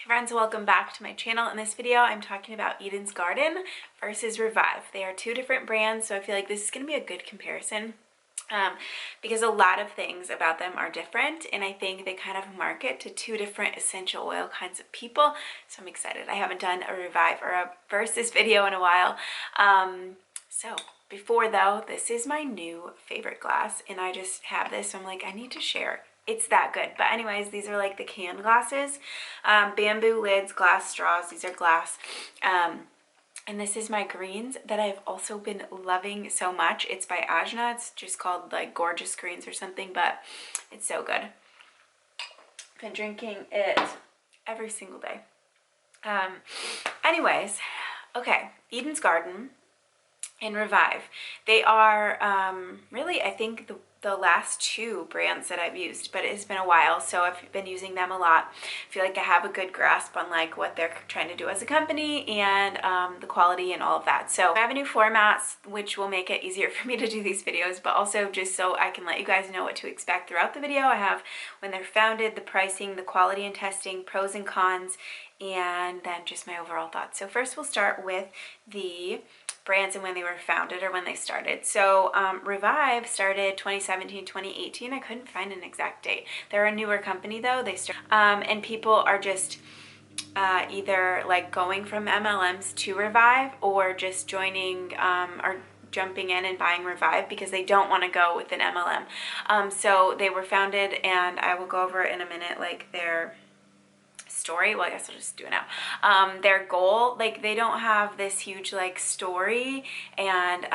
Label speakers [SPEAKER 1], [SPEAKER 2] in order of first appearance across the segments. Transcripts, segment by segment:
[SPEAKER 1] Friends, welcome back to my channel. In this video, I'm talking about Eden's Garden versus Revive. They are two different brands, so I feel like this is going to be a good comparison because a lot of things about them are different, and I think they kind of market to two different essential oil kinds of people, so I'm excited. I haven't done a Revive or a versus video in a while. Before though, this is my new favorite glass, and I just have this, so I'm like, I need to share. It's that good. But anyways, these are like the can glasses, bamboo lids, glass straws. These are glass. And this is my greens that I've also been loving so much. It's by Ajna. It's just called like Gorgeous Greens or something, but it's so good. I've been drinking it every single day. Anyways, okay, Eden's Garden and Revive. They are really, I think, the last two brands that I've used, but it's been a while, so I've been using them a lot. I feel like I have a good grasp on like what they're trying to do as a company and the quality and all of that. So I have a new format, which will make it easier for me to do these videos, but also just so I can let you guys know what to expect throughout the video. I have when they're founded, the pricing, the quality and testing, pros and cons, and then just my overall thoughts. So first we'll start with the brands and when they were founded or when they started. So Revive started 2017, 2018. I couldn't find an exact date. They're a newer company though. They start and people are just either like going from MLMs to Revive or just joining or jumping in and buying Revive because they don't want to go with an MLM. So they were founded, and I will go over it in a minute, like their story. Well, I guess I'll just do it now. Their goal, like they don't have this huge like story and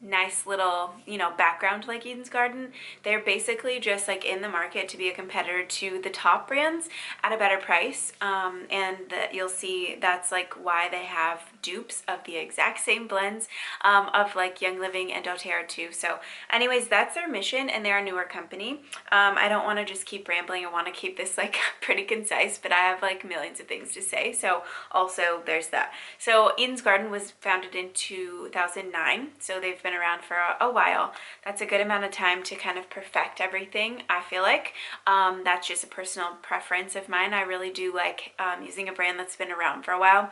[SPEAKER 1] nice little, you know, background like Eden's Garden. They're basically just like in the market to be a competitor to the top brands at a better price, and that you'll see that's like why they have dupes of the exact same blends of like Young Living and doTERRA too. So anyways, that's their mission, and they're a newer company. I don't want to just keep rambling. I want to keep this like pretty concise, but I have like millions of things to say, so also there's that. So Eden's Garden was founded in 2009, so they've been around for a while. That's a good amount of time to kind of perfect everything, I feel like. That's just a personal preference of mine. I really do like using a brand that's been around for a while.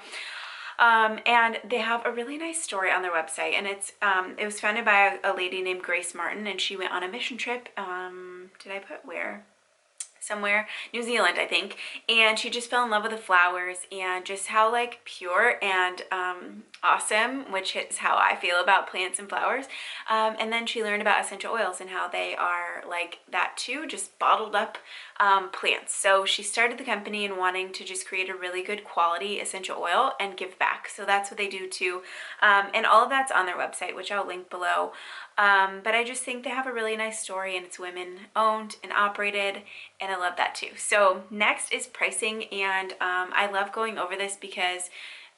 [SPEAKER 1] And they have a really nice story on their website, and it was founded by a lady named Grace Martin, and she went on a mission trip. Did I put where? Somewhere, New Zealand, I think, and she just fell in love with the flowers and just how like pure and awesome, which is how I feel about plants and flowers. And then she learned about essential oils and how they are like that too, just bottled up plants. So she started the company and wanting to just create a really good quality essential oil and give back. So that's what they do too, and all of that's on their website, which I'll link below. But I just think they have a really nice story, and it's women owned and operated, and I love that too. So next is pricing, and I love going over this because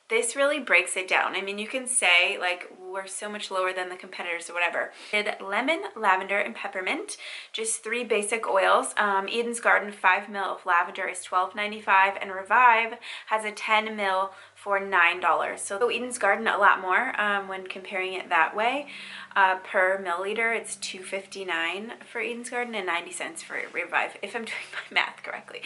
[SPEAKER 1] this really breaks it down. I mean, you can say like we're so much lower than the competitors or whatever. Did lemon, lavender, and peppermint, just three basic oils. Eden's Garden 5 ml of lavender is $12.95, and Revive has a 10 ml for $9. So Eden's Garden a lot more when comparing it that way. Per milliliter, it's $2.59 for Eden's Garden and 90 cents for Revive, if I'm doing my math correctly.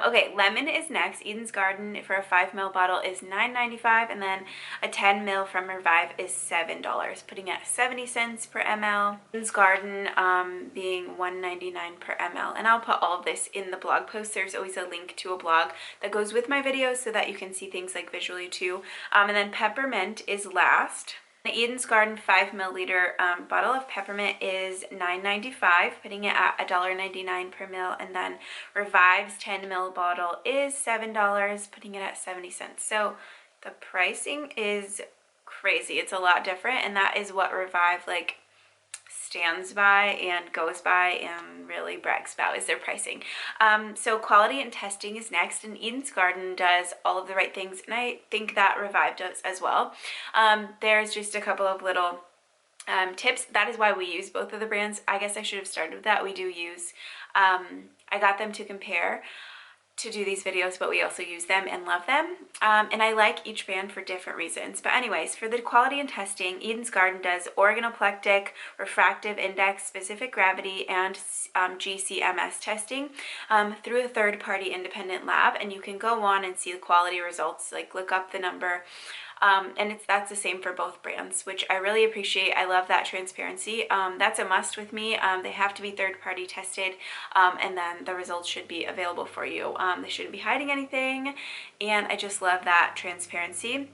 [SPEAKER 1] Okay, lemon is next. Eden's Garden for a 5 ml bottle is $9.95, and then a 10 ml from Revive is $7, putting it at 70 cents per ml. Eden's Garden being $1.99 per ml, and I'll put all of this in the blog post. There's always a link to a blog that goes with my videos so that you can see things like visually too. And then Peppermint is last. The Eden's Garden 5 milliliter bottle of peppermint is $9.95, putting it at $1.99 per ml, and then Revive's 10 ml bottle is $7, putting it at 70 cents. So the pricing is crazy. It's a lot different, and that is what Revive like stands by and goes by and really brags about, is their pricing. So quality and testing is next, and Eden's Garden does all of the right things, and I think that Revive does as well. There's just a couple of little tips. That is why we use both of the brands. I guess I should have started with that. We do use, I got them to compare. to do these videos, but we also use them and love them. And I like each brand for different reasons. But anyways, for the quality and testing, Eden's Garden does organoleptic, refractive index, specific gravity, and GCMS testing through a third-party independent lab. And you can go on and see the quality results, like look up the number. And that's the same for both brands, which I really appreciate. I love that transparency. That's a must with me. They have to be third-party tested, and then the results should be available for you. They shouldn't be hiding anything, and I just love that transparency.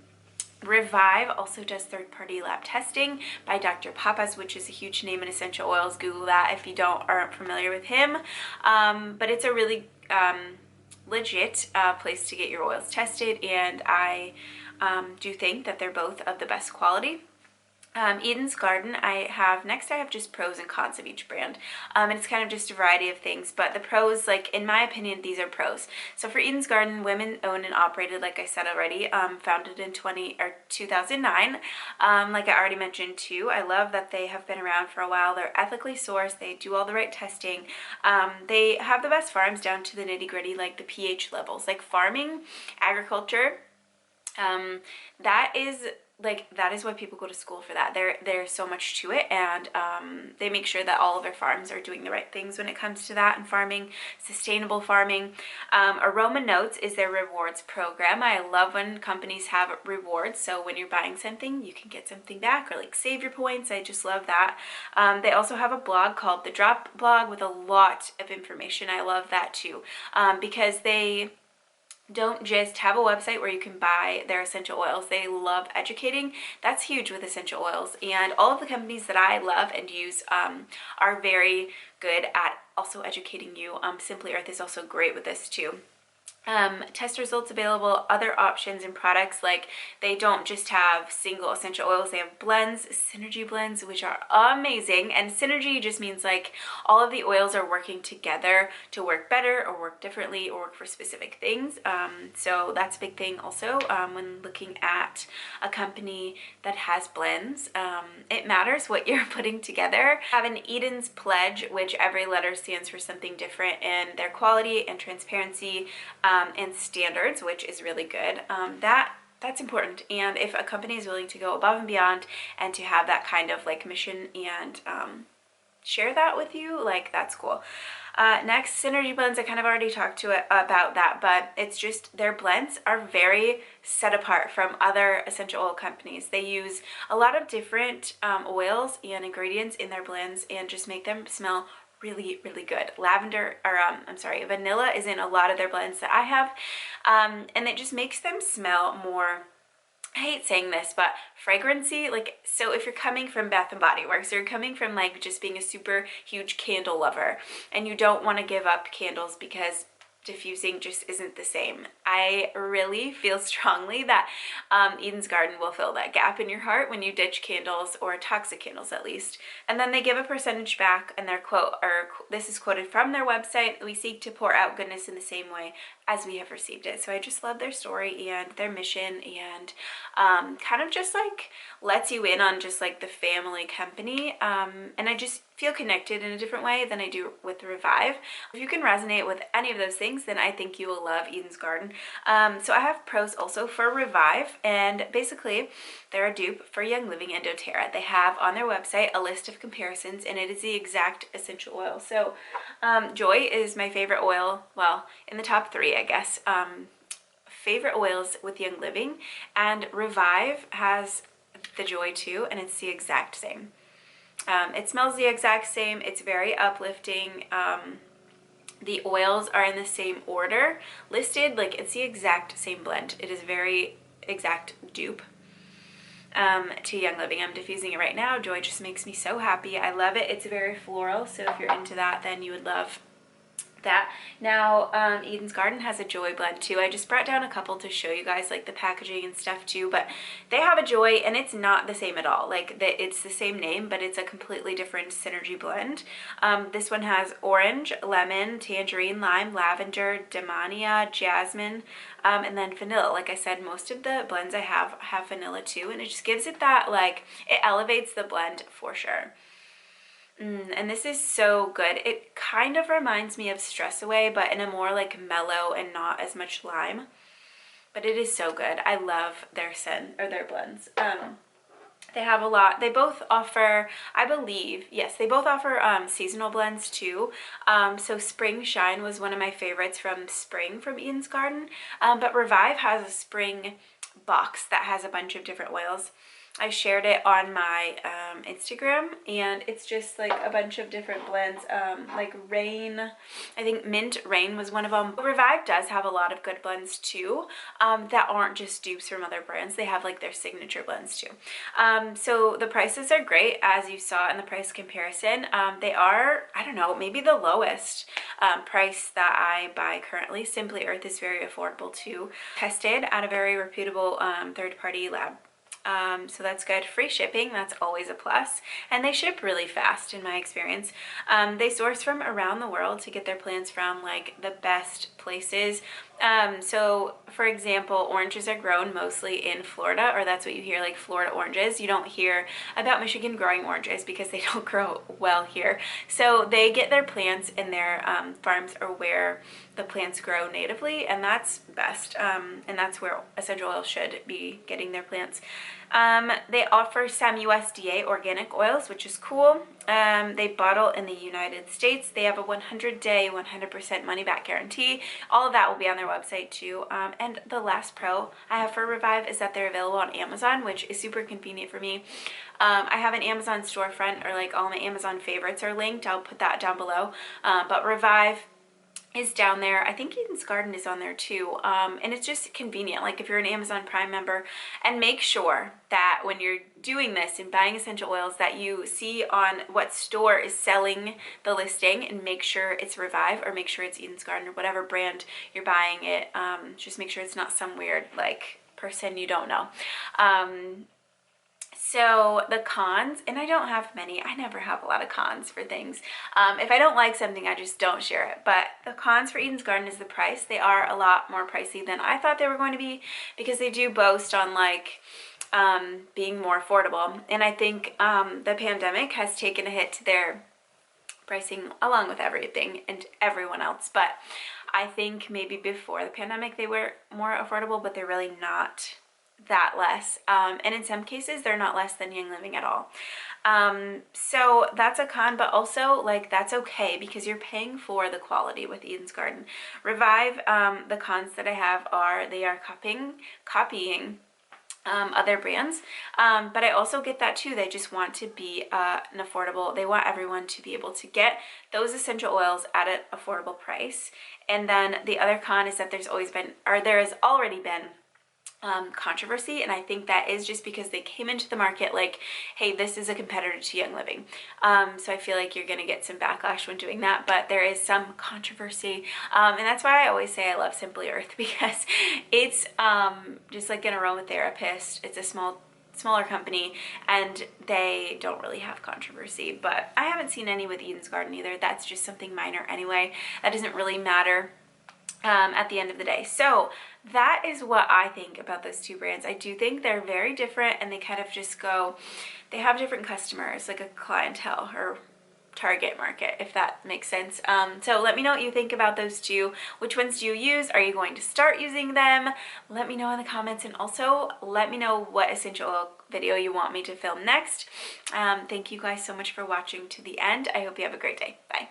[SPEAKER 1] Revive also does third-party lab testing by Dr. Papas, which is a huge name in essential oils. Google that if you aren't familiar with him. But it's a really legit place to get your oils tested, and I do think that they're both of the best quality. Eden's Garden, next I have just pros and cons of each brand. And it's kind of just a variety of things, but the pros, like in my opinion, these are pros. So for Eden's Garden, women owned and operated, like I said already, founded in 2009. Like I already mentioned too, I love that they have been around for a while. They're ethically sourced, they do all the right testing. They have the best farms down to the nitty-gritty, like the pH levels. Like farming, agriculture, that is why people go to school for that. There's so much to it, and they make sure that all of their farms are doing the right things when it comes to that and farming, sustainable farming. Aroma Notes is their rewards program. I love when companies have rewards, so when you're buying something, you can get something back or like save your points. I just love that. They also have a blog called The Drop Blog with a lot of information. I love that too, because they don't just have a website where you can buy their essential oils. They love educating. That's huge with essential oils. And all of the companies that I love and use are very good at also educating you. Simply Earth is also great with this too. Test results available, other options and products, like they don't just have single essential oils, they have blends, synergy blends, which are amazing. And synergy just means like all of the oils are working together to work better or work differently or work for specific things. So that's a big thing also when looking at a company that has blends. It matters what you're putting together. Have an Eden's Pledge, which every letter stands for something different in their quality and transparency and standards, which is really good. That's important. And if a company is willing to go above and beyond and to have that kind of like mission and share that with you, like that's cool. Next, synergy blends. I kind of already talked to it about that, but it's just their blends are very set apart from other essential oil companies. They use a lot of different oils and ingredients in their blends and just make them smell really, really good. Vanilla is in a lot of their blends that I have, and it just makes them smell more, I hate saying this, but fragrancy. Like, so if you're coming from Bath and Body Works, or you're coming from like just being a super huge candle lover and you don't want to give up candles because diffusing just isn't the same, I really feel strongly that Eden's Garden will fill that gap in your heart when you ditch candles, or toxic candles at least. And then they give a percentage back, and their quote, or this is quoted from their website: "We seek to pour out goodness in the same way as we have received it." So I just love their story and their mission, and kind of just like lets you in on just like the family company, and I just feel connected in a different way than I do with Revive. If you can resonate with any of those things, then I think you will love Eden's Garden. So I have pros also for Revive, and basically they're a dupe for Young Living and doTERRA. They have on their website a list of comparisons, and it is the exact essential oil. So Joy is my favorite oil, well, in the top 3, I guess. Favorite oils with Young Living, and Revive has the Joy too, and it's the exact same. It smells the exact same. It's very uplifting. The oils are in the same order listed, like it's the exact same blend. It is very exact dupe to Young Living. I'm diffusing it right now. Joy just makes me so happy. I love it. It's very floral, so if you're into that, then you would love that. Now Eden's Garden has a Joy blend too. I just brought down a couple to show you guys like the packaging and stuff too, but they have a Joy and it's not the same at all. Like it's the same name, but it's a completely different synergy blend. This one has orange, lemon, tangerine, lime, lavender, dahlia, jasmine, and then vanilla. Like I said, most of the blends I have vanilla too, and it just gives it that, like, it elevates the blend for sure. And this is so good. It kind of reminds me of Stress Away, but in a more like mellow and not as much lime. But it is so good. I love their scent or their blends. They have a lot. They both offer, I believe, yes, they both offer seasonal blends too. So Spring Shine was one of my favorites from spring from Eden's Garden. But Revive has a spring box that has a bunch of different oils. I shared it on my Instagram, and it's just like a bunch of different blends, like Rain. I think Mint Rain was one of them. Revive does have a lot of good blends too, that aren't just dupes from other brands. They have like their signature blends too. So the prices are great, as you saw in the price comparison. They are, I don't know, maybe the lowest price that I buy currently. Simply Earth is very affordable too. Tested at a very reputable third-party lab. So that's good. Free shipping, that's always a plus. And they ship really fast in my experience. They source from around the world to get their plants from like the best places. So for example, oranges are grown mostly in Florida, or that's what you hear, like Florida oranges. You don't hear about Michigan growing oranges because they don't grow well here. So they get their plants in their farms or where the plants grow natively, and that's best. And that's where essential oils should be getting their plants. They offer some USDA organic oils, which is cool. They bottle in the United States. They have a 100-day, 100% money-back guarantee. All of that will be on their website too. And the last pro I have for Revive is that they're available on Amazon, which is super convenient for me. I have an Amazon storefront, or like all my Amazon favorites are linked. I'll put that down below. But Revive is down there. I think Eden's Garden is on there too. And it's just convenient, like if you're an Amazon Prime member. And make sure that when you're doing this and buying essential oils, that you see on what store is selling the listing, and make sure it's Revive, or make sure it's Eden's Garden, or whatever brand you're buying it. Just make sure it's not some weird like person you don't know. So the cons, and I don't have many, I never have a lot of cons for things. If I don't like something, I just don't share it. But the cons for Eden's Garden is the price. They are a lot more pricey than I thought they were going to be, because they do boast on like being more affordable. And I think the pandemic has taken a hit to their pricing, along with everything and everyone else. But I think maybe before the pandemic they were more affordable, but they're really not that less. And in some cases they're not less than Young Living at all. So that's a con, but also like that's okay, because you're paying for the quality with Eden's Garden. Revive, the cons that I have are they are copying other brands, but I also get that too. They just want to be an affordable, they want everyone to be able to get those essential oils at an affordable price. And then the other con is that there has already been controversy, and I think that is just because they came into the market like, hey, this is a competitor to Young Living. So I feel like you're gonna get some backlash when doing that, but there is some controversy, and that's why I always say I love Simply Earth, because it's just like an aromatherapist. It's a smaller company, and they don't really have controversy. But I haven't seen any with Eden's Garden either. That's just something minor anyway. That doesn't really matter at the end of the day. So that is what I think about those two brands. I do think they're very different, and they kind of just go, they have different customers, like a clientele or target market, if that makes sense. So let me know what you think about those two. Which ones do you use? Are you going to start using them? Let me know in the comments, and also let me know what essential oil video you want me to film next. Thank you guys so much for watching to the end. I hope you have a great day. Bye.